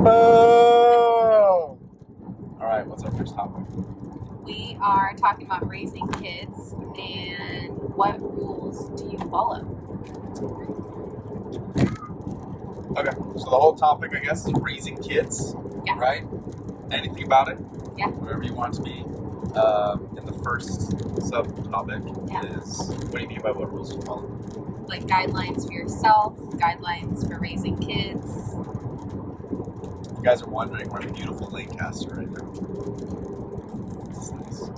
Boom! All right, what's our first topic? We are talking about raising kids and what rules do you follow? Okay, so the whole topic, I guess, is raising kids, Yeah. right? Anything about it? Yeah. Whatever you want it to be. And the first subtopic is, what do you mean by what rules you follow? Like guidelines for yourself, guidelines for raising kids. If you guys are wondering, we're in beautiful Lancaster right now. It's nice.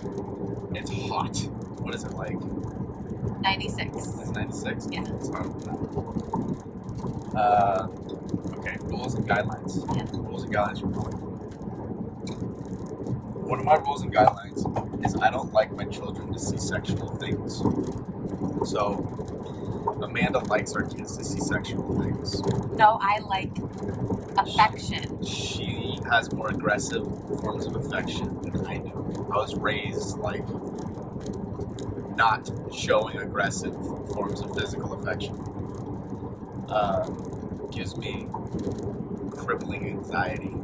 It's hot. What is it like? 96. It's 96? Yeah. It's hot. Okay, rules and guidelines. Yeah. Rules and guidelines for following. One of my rules and guidelines is I don't like my children to see sexual things. So, Amanda likes our kids to see sexual things. No, I like affection. She has more aggressive forms of affection than I do. I was raised, like, not showing aggressive forms of physical affection. Gives me crippling anxiety.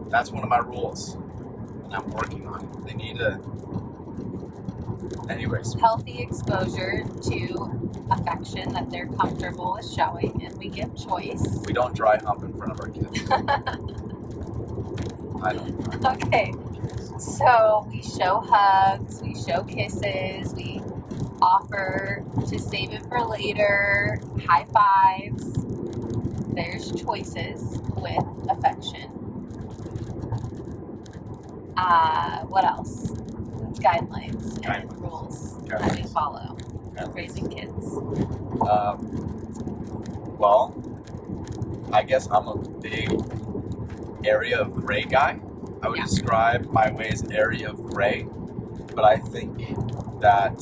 That's one of my rules. And I'm working on it. They need to... Anyways. Healthy exposure to affection that they're comfortable with showing, and we give choice. We don't dry hump in front of our kids. I don't. Okay, so we show hugs, we show kisses, we offer to save it for later, high fives. There's choices with affection. What else? Guidelines and rules that we follow raising kids. Well, I guess I'm a big area of gray guy. I would describe my way as area of gray, but I think that,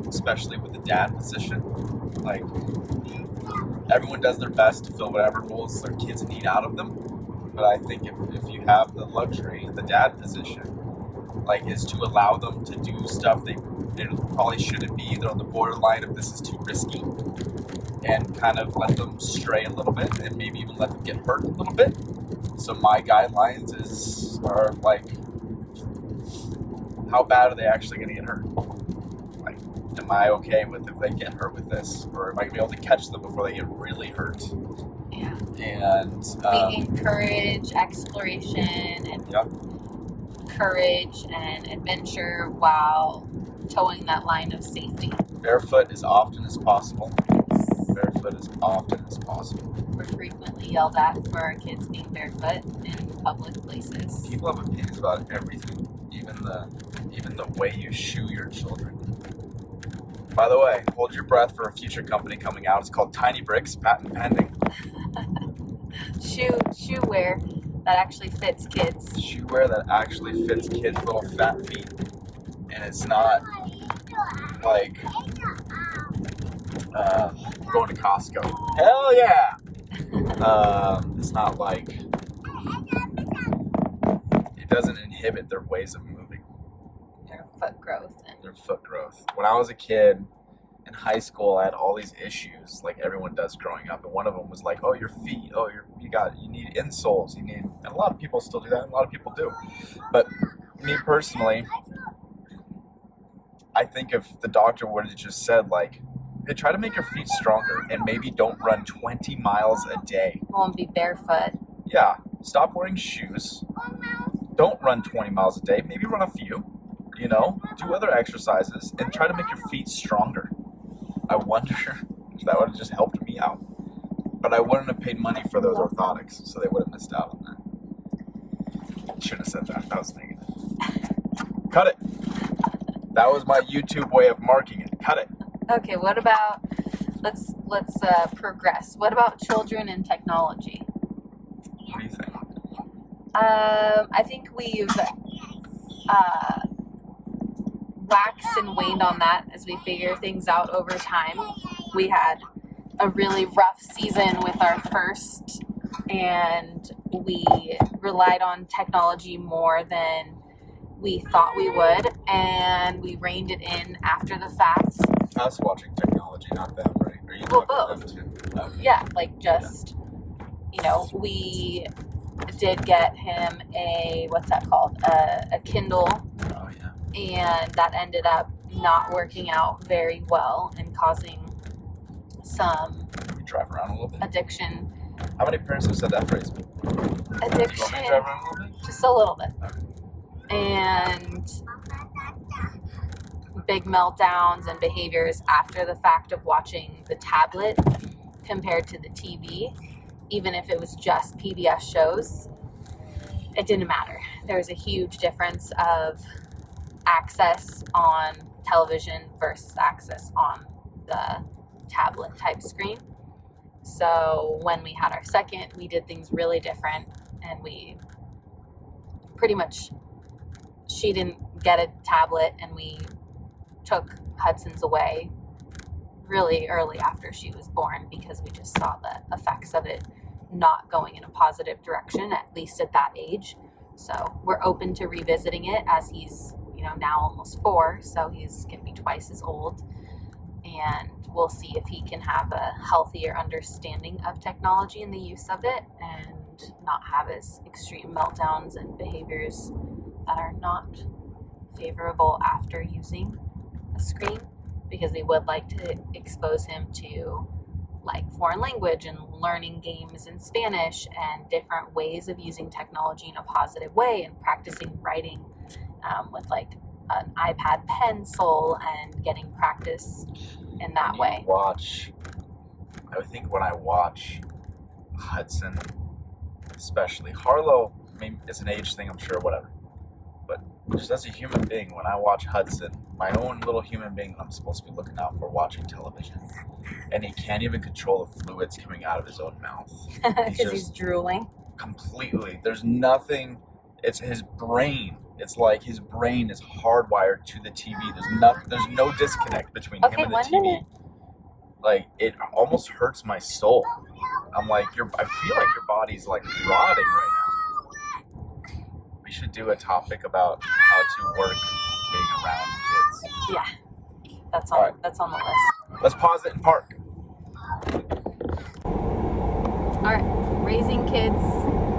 especially with the dad position, like, everyone does their best to fill whatever roles their kids need out of them. But I think if you have the luxury, the dad position, like, is to allow them to do stuff they probably shouldn't be. They're on the borderline of this is too risky, and kind of let them stray a little bit, and maybe even let them get hurt a little bit. So my guidelines are like, how bad are they actually going to get hurt? Like, am I okay with if they get hurt with this, or am I going to be able to catch them before they get really hurt? Yeah. And we encourage exploration and courage and adventure while towing that line of safety. Barefoot as often as possible. Barefoot as often as possible. We're frequently yelled at for our kids being barefoot in public places. People have opinions about everything, even the way you shoe your children. By the way, hold your breath for a future company coming out. It's called Tiny Bricks, patent pending. Shoe wear that actually fits kids. Shoe wear that actually fits kids' little fat feet. And it's not like going to Costco. Hell yeah! It's not like it doesn't inhibit their ways of moving. Their foot growth. When I was a kid in high school, I had all these issues, like everyone does growing up, and one of them was like, oh, your feet, oh, you need insoles, and a lot of people still do that, and a lot of people do. But me personally, I think if the doctor would have just said, like, hey, try to make your feet stronger, and maybe don't run 20 miles a day. Won't be barefoot. Yeah, stop wearing shoes. Don't run 20 miles a day. Maybe run a few. Do other exercises and try to make your feet stronger. I wonder if that would have just helped me out. But I wouldn't have paid money for those orthotics, so they would have missed out on that. Shouldn't have said that. That was negative. Cut it. That was my YouTube way of marking it. Cut it. Okay, what about, let's progress. What about children and technology? What do you think? I think we've waxed and waned on that as we figure things out over time. We had a really rough season with our first, and we relied on technology more than we thought we would, and we reined it in after the fact. Us watching technology, not them, right? Are you Well, talking both. to them too? Yeah, like just we did get him what's that called? A Kindle. Oh, yeah. And that ended up not working out very well and causing some We drive around a little bit. addiction. How many parents have said that phrase? Addiction. You want me to drive around a little bit? Just a little bit. Okay. And big meltdowns and behaviors after the fact of watching the tablet compared to the TV. Even if it was just PBS shows, it didn't matter. There was a huge difference of access on television versus access on the tablet type screen. So when we had our second, we did things really different, and we pretty much, she didn't get a tablet, and we took Hudson's away really early after she was born because we just saw the effects of it not going in a positive direction, at least at that age. So we're open to revisiting it as he's, now almost 4, so he's going to be twice as old. And we'll see if he can have a healthier understanding of technology and the use of it and not have as extreme meltdowns and behaviors that are not favorable after using a screen, because we would like to expose him to foreign language and learning games in Spanish and different ways of using technology in a positive way, and practicing writing with an iPad pencil and getting practice in that way. I think when I watch Hudson, especially Harlow, I mean, it's an age thing, I'm sure, whatever. But just as a human being, when I watch Hudson, my own little human being that I'm supposed to be looking out for watching television, and he can't even control the fluids coming out of his own mouth. Because he's drooling. Completely. There's nothing. It's his brain. It's like his brain is hardwired to the TV. There's no disconnect between him and the TV. Minute. It almost hurts my soul. I'm like, I feel like your body's rotting right now. We should do a topic about how to work being around kids. Yeah, that's on. Right. That's on the list. Let's pause it and park. All right, raising kids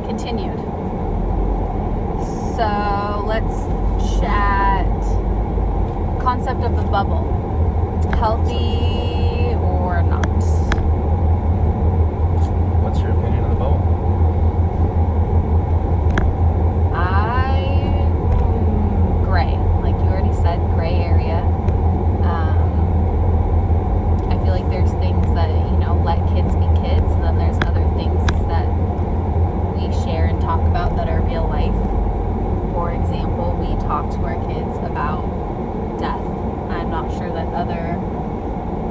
continued. So let's chat concept of the bubble. Healthy or not? What's your opinion of the bubble? Gray. Like you already said, gray area. I feel like there's things that, let kids be kids, and then there's other things that we share and talk about that are real life. For example, we talk to our kids about death. I'm not sure that other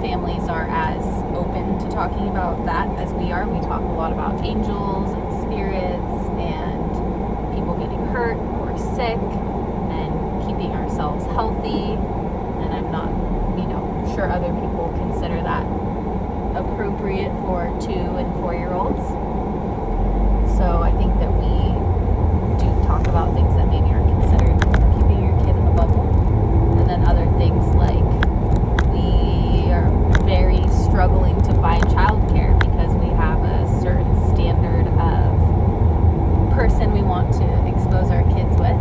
families are as open to talking about that as we are. We talk a lot about angels and spirits and people getting hurt or sick and keeping ourselves healthy. And I'm not, sure other people consider that appropriate for 2 and 4-year-olds. So I think that we do talk about things that maybe aren't considered keeping your kid in the bubble. And then other things like we are very struggling to find childcare because we have a certain standard of person we want to expose our kids with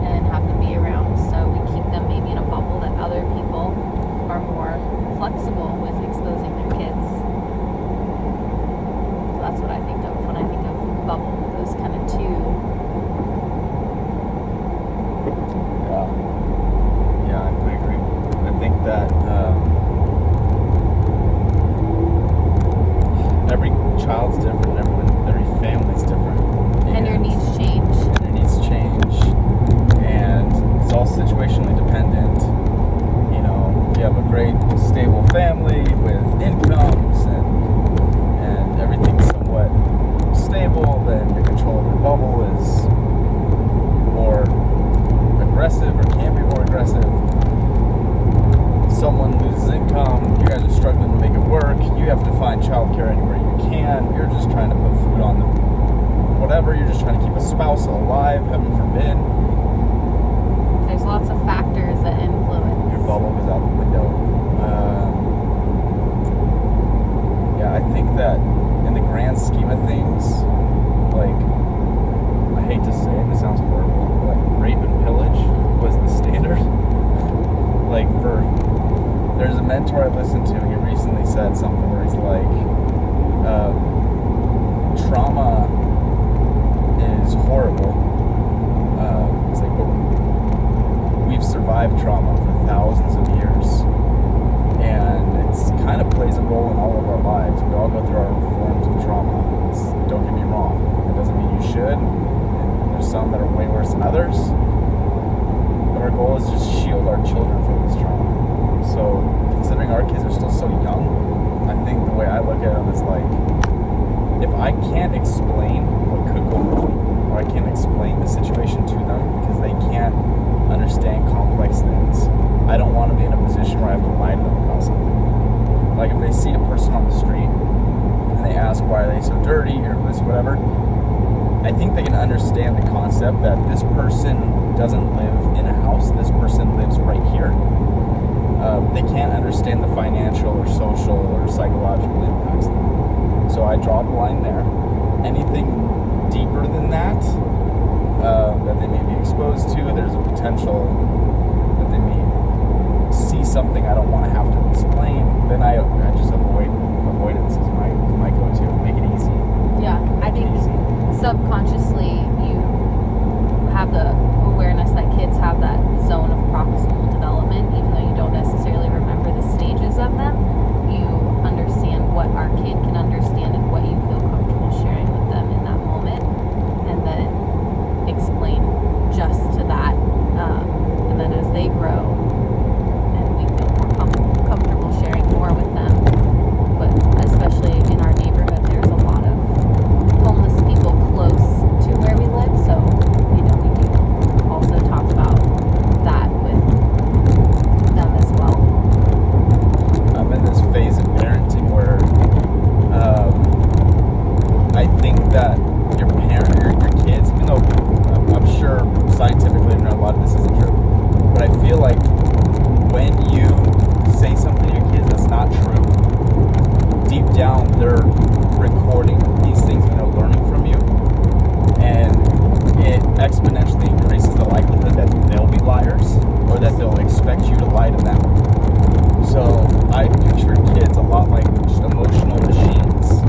and have them be around. So we keep them maybe in a bubble that other people are more flexible with exposing their kids. So that's what I think of when I think of bubble. Those kind of two. Yeah, I agree. I think that every child's different, every family's different. And your needs change. And it's all situationally dependent. If you have a great, stable family with incomes and everything's somewhat stable, then the control of your bubble is more aggressive or can be more aggressive. Someone loses income, you guys are struggling to make it work, you have to find childcare anywhere you can, you're just trying to put food on them, whatever, you're just trying to keep a spouse alive, heaven forbid. There's lots of factors that influence. Your bubble goes out the window. I think that in the grand scheme of things, like, I hate to say it, this sounds horrible, but like rape and pillage was the standard. Like, there's a mentor I listened to, he recently said something where he's like, trauma is horrible. It's like, but we've survived trauma for thousands of years, and it's kind of plays a role in all of our lives. We all go through our own forms of trauma. Don't get me wrong, it doesn't mean you should. There's some that are way worse than others, but our goal is to just shield our children from this trauma. So considering our kids are still so young, I think the way I look at them is like, if I can't explain what could go wrong, or I can't explain the situation to them because they can't understand complex things, I don't want to be in a position where I have to lie to them about something. Like, if they see a person on the street and they ask why are they so dirty or this, whatever, I think they can understand the concept that this person doesn't live in a house, this person lives right here. They can't understand the financial or social or psychological impacts. So I draw the line there. Anything deeper than that, that they may be exposed to, there's a potential that they may see something I don't want to have to explain, then I just avoidance is my go-to. Make it easy. Yeah, I think subconsciously you have the awareness that kids have that zone of proximal development, even though you don't necessarily remember the stages of them. You understand what our kid can understand and what you feel comfortable sharing with them in that moment, and then explain just to that. And then as they grow and we feel more comfortable sharing more with them, but especially in our neighborhood, there's a lot of homeless people close to where we live, so we do also talk about that with them as well. I'm in this phase of parenting where I think that your parent or your kids, even though I'm sure scientifically a lot of this isn't true, but I feel like when you say something to your kids that's not true, deep down they're recording these things that they're learning from you, and it exponentially increases the likelihood that they'll be liars or that they'll expect you to lie to them. So I picture kids a lot like just emotional machines,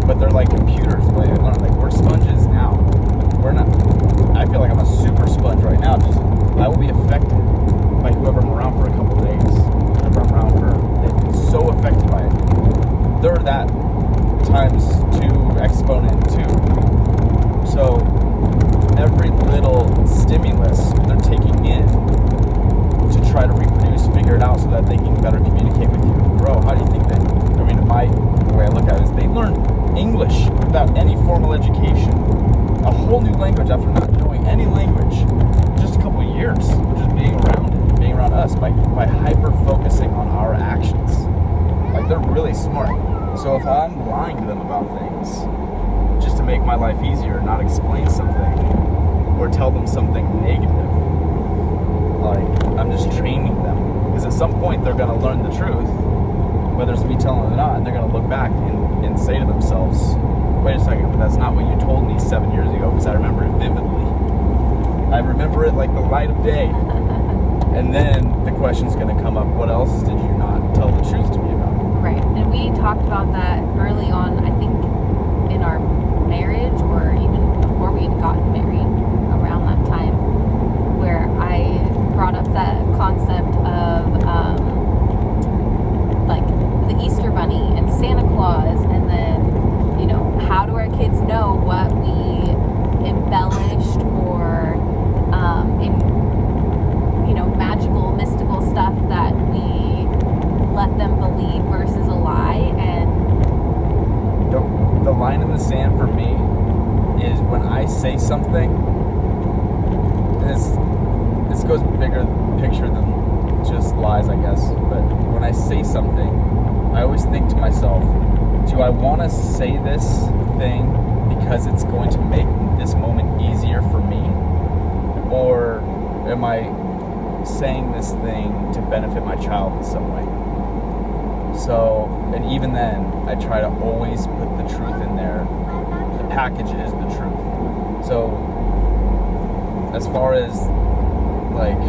but they're like computers. Like we're sponges now. We're not. I feel like I'm a super sponge right now. Just I will be affected by whoever I'm around for a couple days. Whoever I'm around for, it's so affected by it. They're that times 2 exponent 2. So every little stimulus they're taking in to try to reproduce, figure it out so that they can better communicate with you and grow. How do you think that, the way I look at it is they learn English without any formal education, a whole new language after not knowing any language, just a couple of years of just being around it, being around us by hyper focusing on our actions. Like, they're really smart. So if I'm lying to them about things just to make my life easier, not explain something or tell them something negative, like, I'm just training them. Because at some point they're going to learn the truth, whether it's me telling them or not, and they're going to look back and say to themselves, wait a second, but that's not what you told me 7 years ago, because I remember it vividly. I remember it like the light of day. And then the question's going to come up, what else did you not tell the truth to me about? Right. And we talked about that early on, I think, in our marriage, or even before we had gotten married, around that time, where I brought up that concept of like the Easter Bunny and Santa Claus, and then, how do our kids know what we embellished or magical, mystical stuff that we let them believe versus a lie? And the line in the sand for me is when I say something, this goes bigger picture than just lies, I guess, but when I say something, I always think to myself, do I want to say this thing because it's going to make this moment easier for me, or am I saying this thing to benefit my child in some way? So, and even then, I try to always put the truth in there. The package is the truth. So, as far as like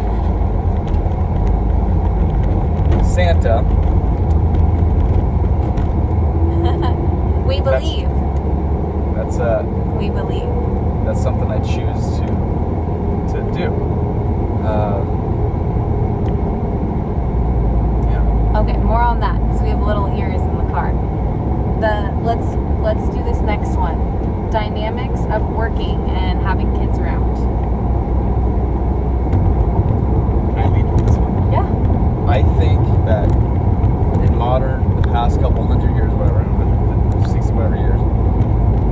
Santa, we believe. We believe. That's something I choose to do. Yeah. Okay, more on that because we have little ears in the car. Let's do this next one. Dynamics of working and having kids around. Can I lead with this one? Yeah. I think that in the past couple 100 years, whatever, 160 whatever years,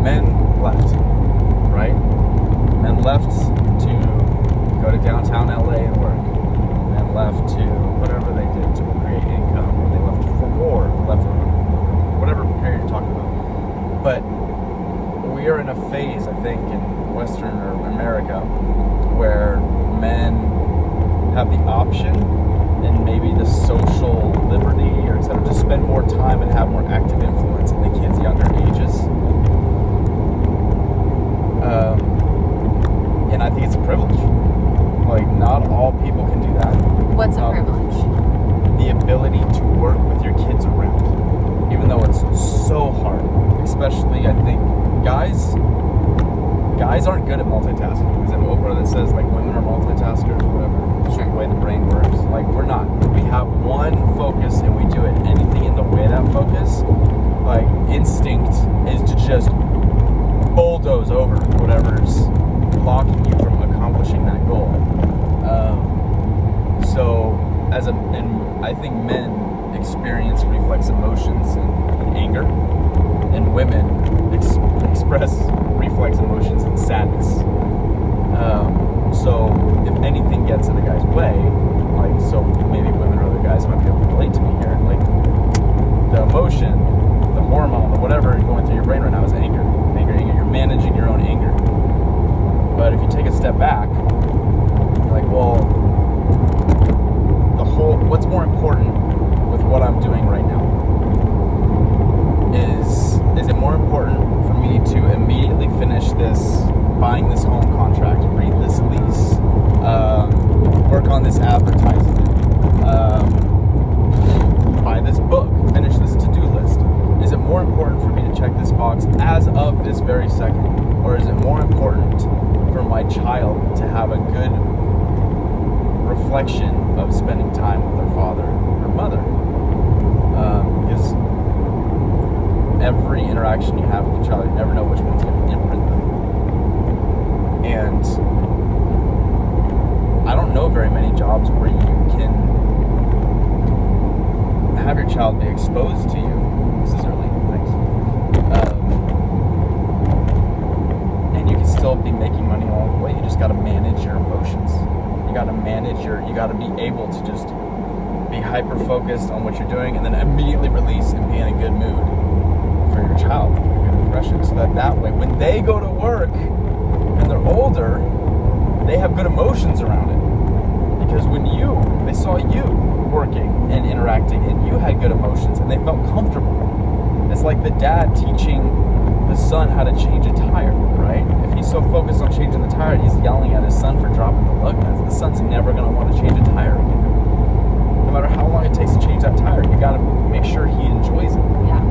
men left, right? Men left to go to downtown LA and work. Men left to whatever they did to create income. Or they left for war, left for whatever period you're talking about. But we are in a phase, I think, in Western America where men have the option and maybe the social liberty or et cetera to spend more time and have more active influence in the kids' younger ages. And I think it's a privilege. Like, not all people can do that. What's a privilege? The ability to work with your kids around. Even though it's so hard. Especially, I think, guys aren't good at multitasking. Is it Oprah that says, like, women are multitaskers or whatever? Sure. The way the brain works. Like, we're not. We have one focus and we do it. Anything in the way of that focus, like, instinct is to just bulldoze over whatever's blocking you from accomplishing that goal. So, and I think men experience reflex emotions and anger, and women express reflex emotions and sadness. So, if anything gets in a guy's way, like, so maybe women or other guys might be able to relate to me here, like, the emotion, the hormone, or whatever going through your brain right now is anger. You're managing your own anger. But if you take a step back, you're like, well, what's more important with what I'm doing right now? Is it more important for me to immediately finish buying this home contract, read this lease, work on this advertisement, buy this book, finish this to-do list? Is it more important for me to check this box as of this very second? Or is it more important for my child to have a good reflection of spending time with their father or mother? Because every interaction you have with your child, you never know which one's going to imprint them. And I don't know very many jobs where you can have your child be exposed to you. This is early, thanks. And you can still be making money along the way. You just got to manage your emotions. You got to be able to just be hyper-focused on what you're doing and then immediately release and be in a good mood for your child, a good impression. So that way, when they go to work and they're older, they have good emotions around it. Because when they saw you working and interacting and you had good emotions and they felt comfortable. It's like the dad teaching the son how to change a tire, right? If he's so focused on changing the tire, he's yelling at his son for dropping the lug nuts. The son's never going to want to change a tire again. No matter how long it takes to change that tire, you got to make sure he enjoys it. Yeah.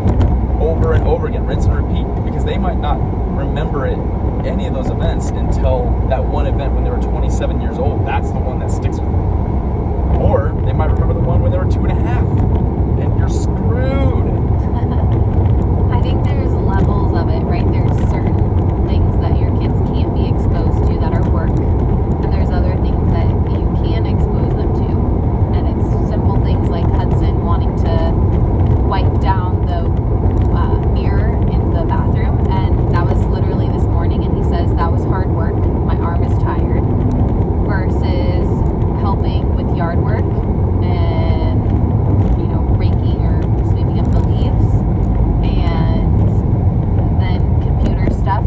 Over and over again, rinse and repeat, because they might not remember any of those events until that one event when they were 27 years old. That's the one that sticks with them. Or they might remember the one when they were 2.5, and you're screwed. I think there's levels of it, right? There's certain things that your kids can't be exposed to that are work, and there's other things that you can expose them to. And it's simple things like Hudson wanting to wipe down the mirror in the bathroom, and that was literally this morning, and he says that was hard work. My arm is tired. Versus helping with yard work and, raking or sweeping up the leaves, and then computer stuff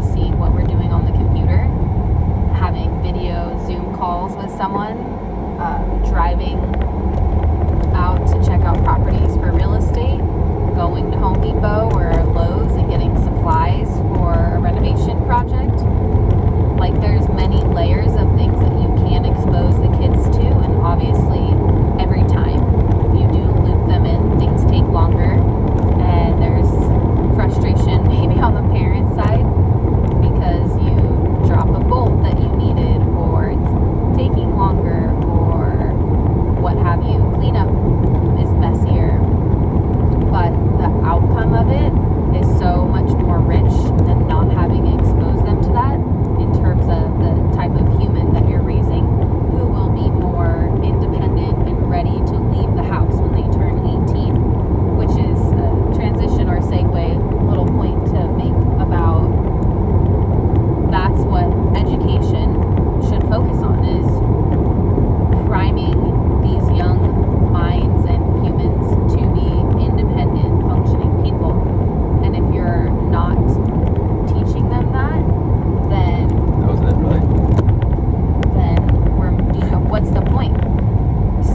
what's the point?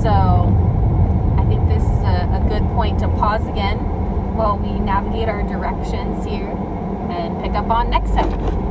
So I think this is a good point to pause again while we navigate our directions here and pick up on next time.